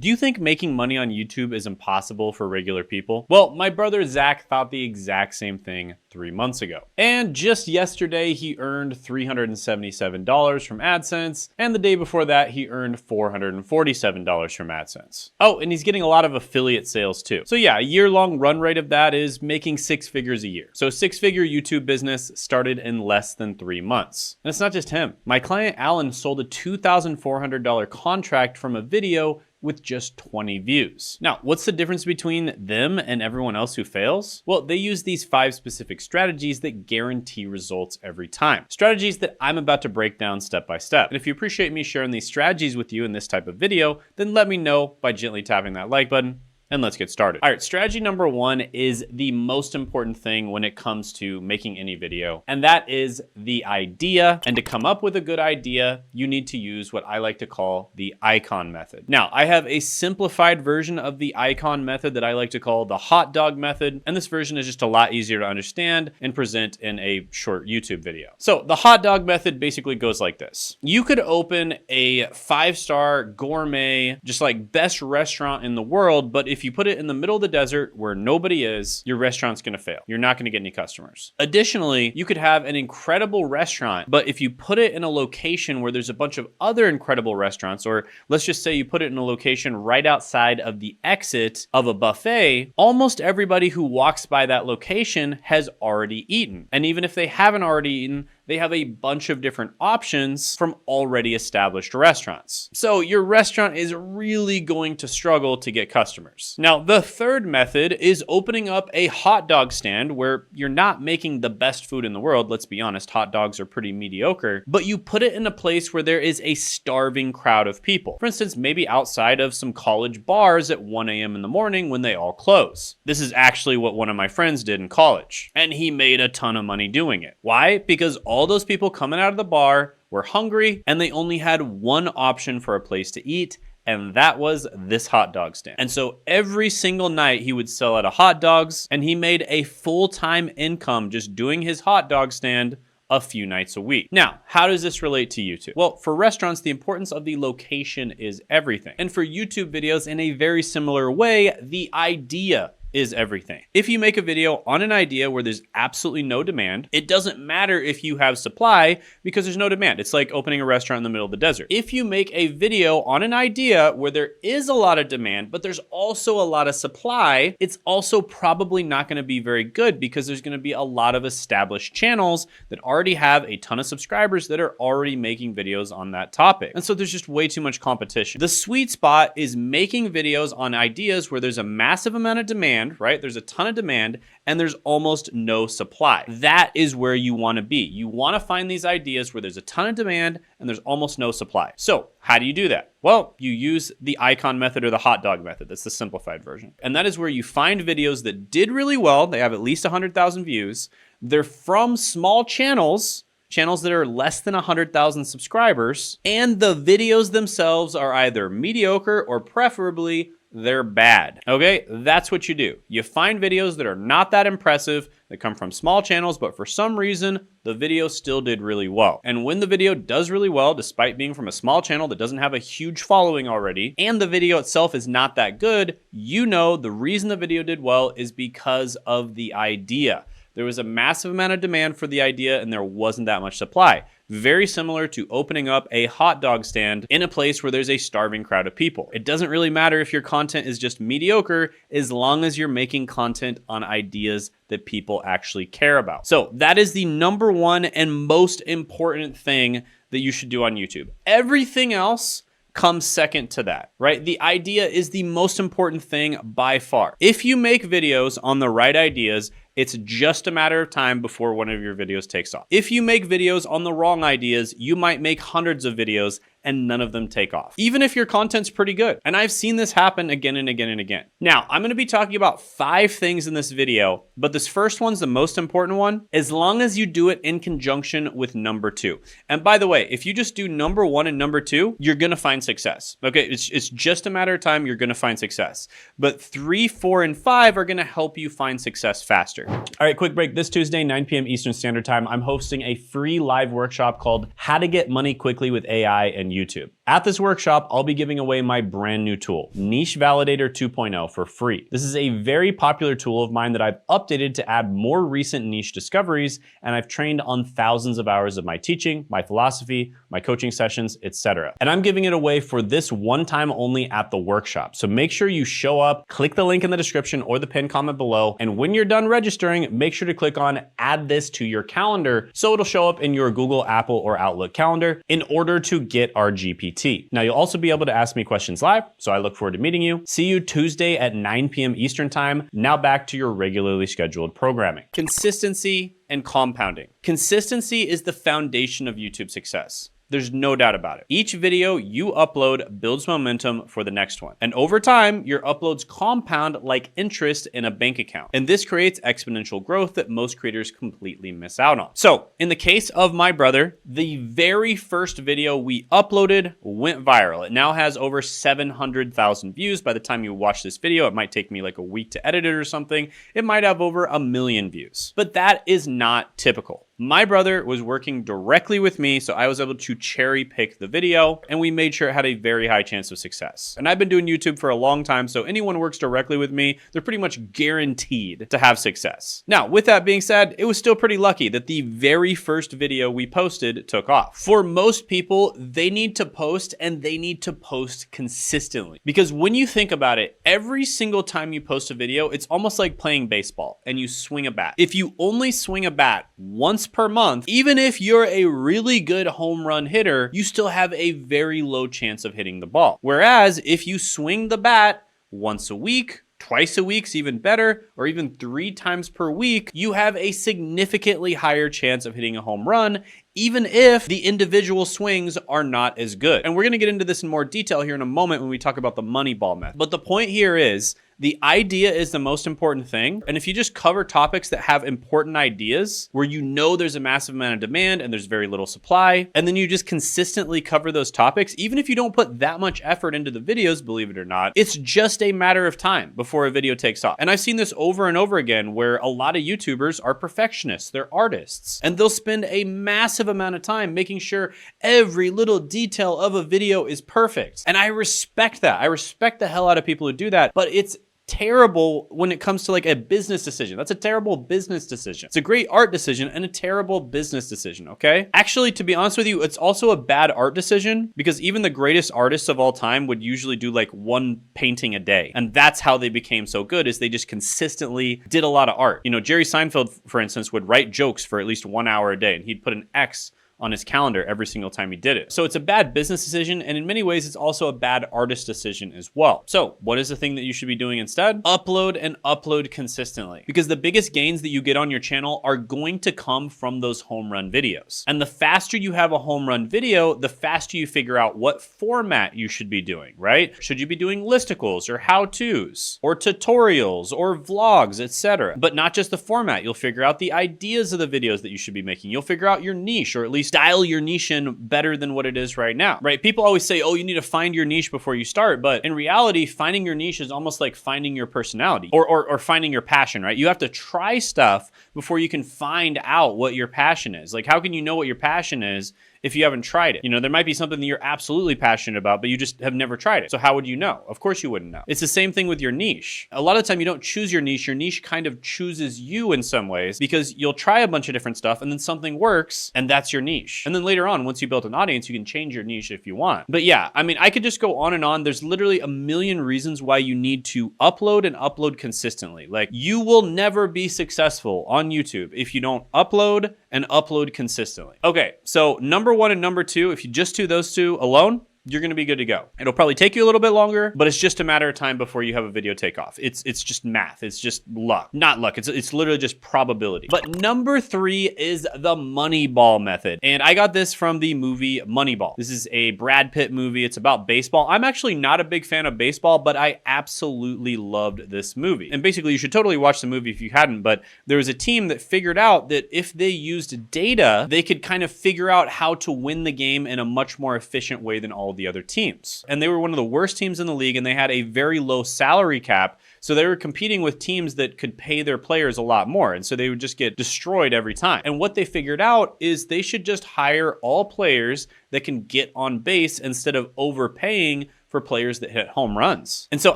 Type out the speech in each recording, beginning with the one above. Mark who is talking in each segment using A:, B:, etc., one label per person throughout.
A: Do you think making money on YouTube is impossible for regular people? Well, my brother Zach thought the exact same thing 3 months ago. And just yesterday, he earned $377 from AdSense, and the day before that, he earned $447 from AdSense. Oh, and he's getting a lot of affiliate sales too. So yeah, a year-long run rate of that is making 6 figures a year. So a 6-figure YouTube business started in less than 3 months. And it's not just him. My client Alan sold a $2,400 contract from a video with just 20 views. Now, what's the difference between them and everyone else who fails? Well, they use these 5 specific strategies that guarantee results every time. Strategies that I'm about to break down step by step. And if you appreciate me sharing these strategies with you in this type of video, then let me know by gently tapping that like button. And let's get started. All right, strategy number 1 is the most important thing when it comes to making any video, and that is the idea. And to come up with a good idea, you need to use what I like to call the icon method. Now, I have a simplified version of the icon method that I like to call the hot dog method, and this version is just a lot easier to understand and present in a short YouTube video. So the hot dog method basically goes like this. You could open a 5-star gourmet, just like best restaurant in the world, but if you put it in the middle of the desert where nobody is, your restaurant's gonna fail. You're not gonna get any customers. Additionally, you could have an incredible restaurant, but if you put it in a location where there's a bunch of other incredible restaurants, or let's just say you put it in a location right outside of the exit of a buffet, almost everybody who walks by that location has already eaten. And even if they haven't already eaten, they have a bunch of different options from already established restaurants. So your restaurant is really going to struggle to get customers. Now, the third method is opening up a hot dog stand where you're not making the best food in the world. Let's be honest, hot dogs are pretty mediocre, but you put it in a place where there is a starving crowd of people. For instance, maybe outside of some college bars at 1 a.m. in the morning when they all close. This is actually what one of my friends did in college, and he made a ton of money doing it. Why? Because all those people coming out of the bar were hungry and they only had one option for a place to eat, and that was this hot dog stand. And so every single night he would sell out of hot dogs, and he made a full-time income just doing his hot dog stand a few nights a week. Now, how does this relate to YouTube? Well, for restaurants, the importance of the location is everything. And for YouTube videos, in a very similar way, the idea is everything. If you make a video on an idea where there's absolutely no demand, it doesn't matter if you have supply because there's no demand. It's like opening a restaurant in the middle of the desert. If you make a video on an idea where there is a lot of demand, but there's also a lot of supply, it's also probably not going to be very good because there's going to be a lot of established channels that already have a ton of subscribers that are already making videos on that topic. And so there's just way too much competition. The sweet spot is making videos on ideas where there's a massive amount of demand, right? There's a ton of demand and there's almost no supply. That is where you want to be. You want to find these ideas where there's a ton of demand and there's almost no supply. So how do you do that? Well, you use the icon method or the hot dog method. That's the simplified version. And that is where you find videos that did really well. They have at least 100,000 views. They're from small channels that are less than 100,000 subscribers, and the videos themselves are either mediocre or preferably they're bad. Okay, that's what you do. You find videos that are not that impressive, that come from small channels, but for some reason, the video still did really well. And when the video does really well, despite being from a small channel that doesn't have a huge following already, and the video itself is not that good, you know the reason the video did well is because of the idea. There was a massive amount of demand for the idea and there wasn't that much supply. Very similar to opening up a hot dog stand in a place where there's a starving crowd of people. It doesn't really matter if your content is just mediocre as long as you're making content on ideas that people actually care about. So that is the number 1 and most important thing that you should do on YouTube. Everything else comes second to that, right? The idea is the most important thing by far. If you make videos on the right ideas, it's just a matter of time before one of your videos takes off. If you make videos on the wrong ideas, you might make hundreds of videos and none of them take off, even if your content's pretty good. And I've seen this happen again and again and again. Now, I'm gonna be talking about 5 things in this video, but this first one's the most important one, as long as you do it in conjunction with number 2. And by the way, if you just do number 1 and number 2, you're gonna find success. Okay, it's just a matter of time, you're gonna find success. But 3, 4, and 5 are gonna help you find success faster. All right, quick break. This Tuesday, 9 p.m. Eastern Standard Time, I'm hosting a free live workshop called How to Get Money Quickly with AI and YouTube. At this workshop, I'll be giving away my brand new tool, Niche Validator 2.0, for free. This is a very popular tool of mine that I've updated to add more recent niche discoveries, and I've trained on thousands of hours of my teaching, my philosophy, my coaching sessions, etc. And I'm giving it away for this one time only at the workshop. So make sure you show up, click the link in the description or the pinned comment below, and when you're done registering, make sure to click on add this to your calendar so it'll show up in your Google, Apple, or Outlook calendar in order to get our GPT. Now you'll also be able to ask me questions live, so I look forward to meeting you. See you Tuesday at 9 p.m. Eastern time. Now back to your regularly scheduled programming. Consistency and compounding. Consistency is the foundation of YouTube success. There's no doubt about it. Each video you upload builds momentum for the next one. And over time, your uploads compound like interest in a bank account. And this creates exponential growth that most creators completely miss out on. So in the case of my brother, the very first video we uploaded went viral. It now has over 700,000 views. By the time you watch this video, it might take me like a week to edit it or something. It might have over 1 million views. But that is not typical. My brother was working directly with me, so I was able to cherry pick the video, and we made sure it had a very high chance of success. And I've been doing YouTube for a long time, so anyone who works directly with me, they're pretty much guaranteed to have success. Now, with that being said, it was still pretty lucky that the very first video we posted took off. For most people, they need to post, and they need to post consistently. Because when you think about it, every single time you post a video, it's almost like playing baseball, and you swing a bat. If you only swing a bat once per month, even if you're a really good home run hitter, you still have a very low chance of hitting the ball. Whereas if you swing the bat once a week, twice a week's even better, or even 3 times per week, you have a significantly higher chance of hitting a home run, even if the individual swings are not as good. And we're gonna get into this in more detail here in a moment when we talk about the money ball method. But the point here is, the idea is the most important thing. And if you just cover topics that have important ideas where you know there's a massive amount of demand and there's very little supply, and then you just consistently cover those topics, even if you don't put that much effort into the videos, believe it or not, it's just a matter of time before a video takes off. And I've seen this over and over again where a lot of YouTubers are perfectionists, they're artists, and they'll spend a massive amount of time making sure every little detail of a video is perfect. And I respect that. I respect the hell out of people who do that, but it's terrible when it comes to like a business decision. That's a terrible business decision. It's a great art decision and a terrible business decision, okay? Actually, to be honest with you, it's also a bad art decision because even the greatest artists of all time would usually do like 1 painting a day. And that's how they became so good, is they just consistently did a lot of art. You know, Jerry Seinfeld, for instance, would write jokes for at least 1 hour a day, and he'd put an X on his calendar every single time he did it. So it's a bad business decision, and in many ways, it's also a bad artist decision as well. So what is the thing that you should be doing instead? Upload and upload consistently, because the biggest gains that you get on your channel are going to come from those home run videos. And the faster you have a home run video, the faster you figure out what format you should be doing, right? Should you be doing listicles or how-tos or tutorials or vlogs, etc.? But not just the format. You'll figure out the ideas of the videos that you should be making. You'll figure out your niche, or at least dial your niche in better than what it is right now, right? People always say, oh, you need to find your niche before you start. But in reality, finding your niche is almost like finding your personality or finding your passion, right? You have to try stuff before you can find out what your passion is. Like, how can you know what your passion is if you haven't tried it? You know, there might be something that you're absolutely passionate about, but you just have never tried it. So how would you know? Of course you wouldn't know. It's the same thing with your niche. A lot of the time you don't choose your niche kind of chooses you in some ways, because you'll try a bunch of different stuff and then something works and that's your niche. And then later on, once you build an audience, you can change your niche if you want. But yeah, I mean, I could just go on and on. There's literally a million reasons why you need to upload and upload consistently. Like, you will never be successful on YouTube if you don't upload and upload consistently. Okay, so number 1 and number 2, if you just do those 2 alone, you're gonna be good to go. It'll probably take you a little bit longer, but it's just a matter of time before you have a video take off. It's just math. It's just luck. Not luck. It's literally just probability. But number 3 is the Moneyball method. And I got this from the movie Moneyball. This is a Brad Pitt movie. It's about baseball. I'm actually not a big fan of baseball, but I absolutely loved this movie. And basically, you should totally watch the movie if you hadn't, but there was a team that figured out that if they used data, they could kind of figure out how to win the game in a much more efficient way than all the other teams. And they were one of the worst teams in the league, and they had a very low salary cap. So they were competing with teams that could pay their players a lot more. And so they would just get destroyed every time. And what they figured out is they should just hire all players that can get on base instead of overpaying for players that hit home runs. And so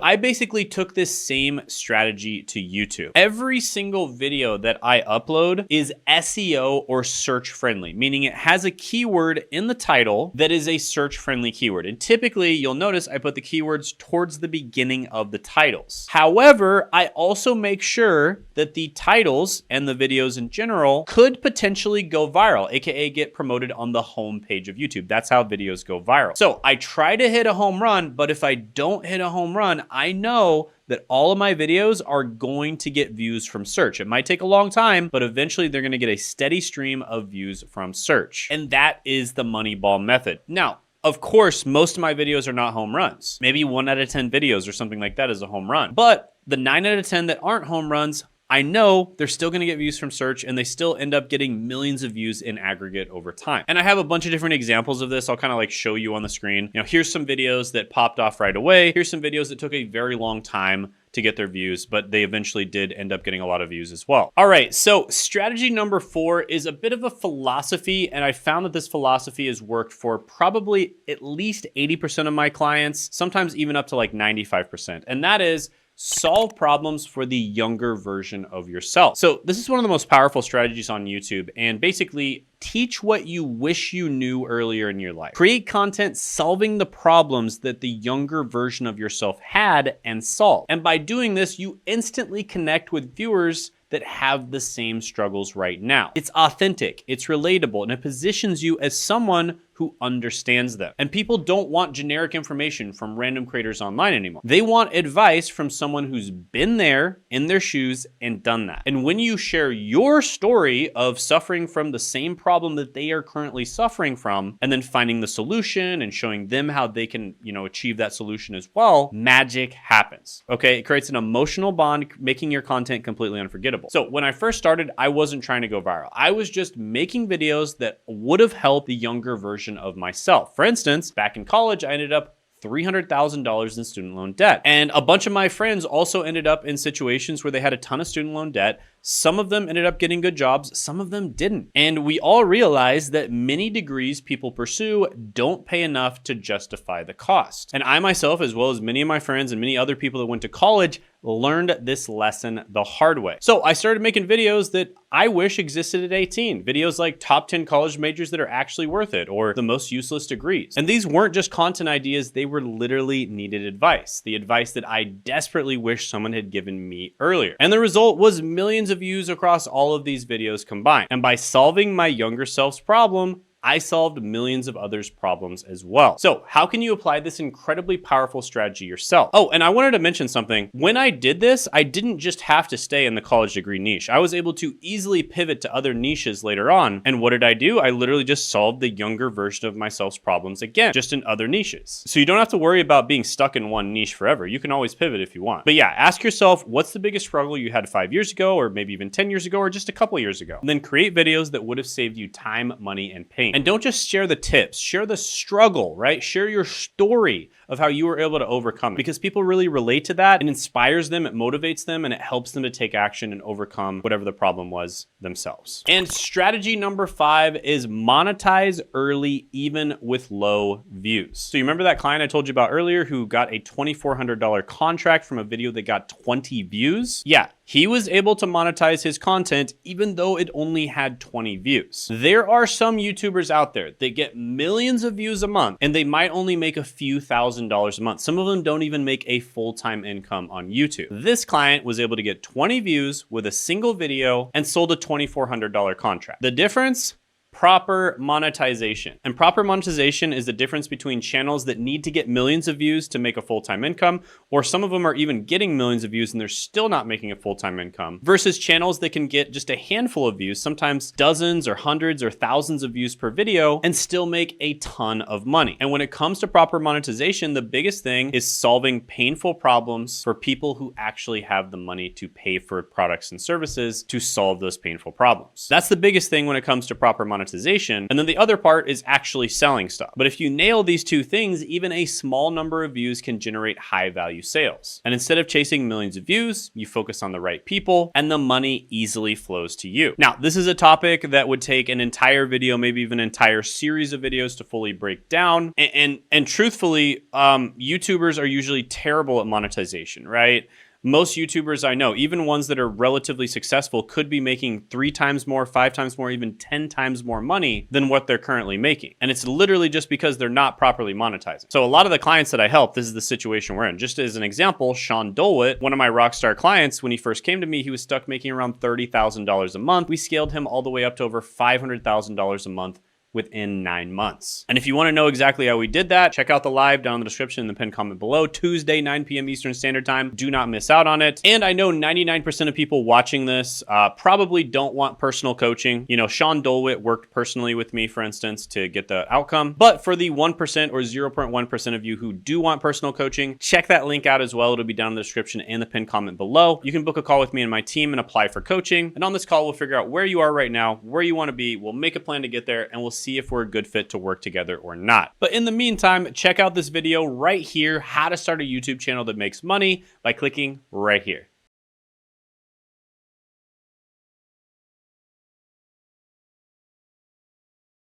A: I basically took this same strategy to YouTube. Every single video that I upload is SEO or search friendly, meaning it has a keyword in the title that is a search friendly keyword. And typically you'll notice I put the keywords towards the beginning of the titles. However, I also make sure that the titles and the videos in general could potentially go viral, aka get promoted on the home page of YouTube. That's how videos go viral. So I try to hit a home run, but if I don't hit a home run, I know that all of my videos are going to get views from search. It might take a long time, but eventually they're going to get a steady stream of views from search. And that is the Moneyball method. Now, of course, most of my videos are not home runs. Maybe 1 out of 10 videos or something like that is a home run. But the 9 out of 10 that aren't home runs, I know they're still gonna get views from search, and they still end up getting millions of views in aggregate over time. And I have a bunch of different examples of this. I'll kind of like show you on the screen. You know, here's some videos that popped off right away. Here's some videos that took a very long time to get their views, but they eventually did end up getting a lot of views as well. All right, so strategy number 4 is a bit of a philosophy, and I found that this philosophy has worked for probably at least 80% of my clients, sometimes even up to like 95%. And that is solve problems for the younger version of yourself. So this is one of the most powerful strategies on YouTube, and basically teach what you wish you knew earlier in your life. Create content solving the problems that the younger version of yourself had and solved. And by doing this, you instantly connect with viewers that have the same struggles right now. It's authentic, it's relatable, and it positions you as someone who understands them. And people don't want generic information from random creators online anymore. They want advice from someone who's been there in their shoes and done that. And when you share your story of suffering from the same problem that they are currently suffering from, and then finding the solution and showing them how they can, achieve that solution as well, magic happens. Okay, it creates an emotional bond, making your content completely unforgettable. So when I first started, I wasn't trying to go viral. I was just making videos that would have helped the younger version of myself. For instance, back in college, I ended up $300,000 in student loan debt. And a bunch of my friends also ended up in situations where they had a ton of student loan debt. Some of them ended up getting good jobs, some of them didn't. And we all realize that many degrees people pursue don't pay enough to justify the cost. And I myself, as well as many of my friends and many other people that went to college, learned this lesson the hard way. So I started making videos that I wish existed at 18. Videos like top 10 college majors that are actually worth it, or the most useless degrees. And these weren't just content ideas, they were literally needed advice. The advice that I desperately wish someone had given me earlier. And the result was millions of views across all of these videos combined. And by solving my younger self's problem, I solved millions of others' problems as well. So how can you apply this incredibly powerful strategy yourself? Oh, and I wanted to mention something. When I did this, I didn't just have to stay in the college degree niche. I was able to easily pivot to other niches later on. And what did I do? I literally just solved the younger version of myself's problems again, just in other niches. So you don't have to worry about being stuck in one niche forever. You can always pivot if you want. But yeah, ask yourself, what's the biggest struggle you had 5 years ago, or maybe even 10 years ago, or just a couple years ago? And then create videos that would have saved you time, money, and pain. And don't just share the tips, share the struggle, right? Share your story of how you were able to overcome it, because people really relate to that. It inspires them, it motivates them, and it helps them to take action and overcome whatever the problem was themselves. And strategy number 5 is monetize early, even with low views. So you remember that client I told you about earlier who got a $2,400 contract from a video that got 20 views? Yeah, he was able to monetize his content even though it only had 20 views. There are some YouTubers out there that get millions of views a month, and they might only make a few $1,000s a month. Some of them don't even make a full-time income on YouTube. This client was able to get 20 views with a single video and sold a $2,400 contract. The difference? Proper monetization. And proper monetization is the difference between channels that need to get millions of views to make a full-time income, or some of them are even getting millions of views and they're still not making a full-time income, versus channels that can get just a handful of views, sometimes dozens or hundreds or thousands of views per video, and still make a ton of money. And when it comes to proper monetization, the biggest thing is solving painful problems for people who actually have the money to pay for products and services to solve those painful problems. That's the biggest thing when it comes to proper monetization. monetization. And then the other part is actually selling stuff. But if you nail these two things, even a small number of views can generate high value sales. And instead of chasing millions of views, you focus on the right people and the money easily flows to you. Now, this is a topic that would take an entire video, maybe even an entire series of videos to fully break down. And truthfully, YouTubers are usually terrible at monetization, right? Most YouTubers I know, even ones that are relatively successful, could be making 3 times more, 5 times more, even 10 times more money than what they're currently making. And it's literally just because they're not properly monetizing. So a lot of the clients that I help, this is the situation we're in. Just as an example, Sean Dolwitt, one of my rockstar clients, when he first came to me, he was stuck making around $30,000 a month. We scaled him all the way up to over $500,000 a month within 9 months. And if you want to know exactly how we did that, check out the live down in the description in the pinned comment below, Tuesday, 9 p.m. Eastern Standard Time. Do not miss out on it. And I know 99% of people watching this probably don't want personal coaching. You know, Sean Dolwitt worked personally with me, for instance, to get the outcome. But for the 1% or 0.1% of you who do want personal coaching, check that link out as well. It'll be down in the description and the pinned comment below. You can book a call with me and my team and apply for coaching. And on this call, we'll figure out where you are right now, where you want to be. We'll make a plan to get there, and we'll see if we're a good fit to work together or not. But in the meantime, check out this video right here, how to start a YouTube channel that makes money, by clicking right here.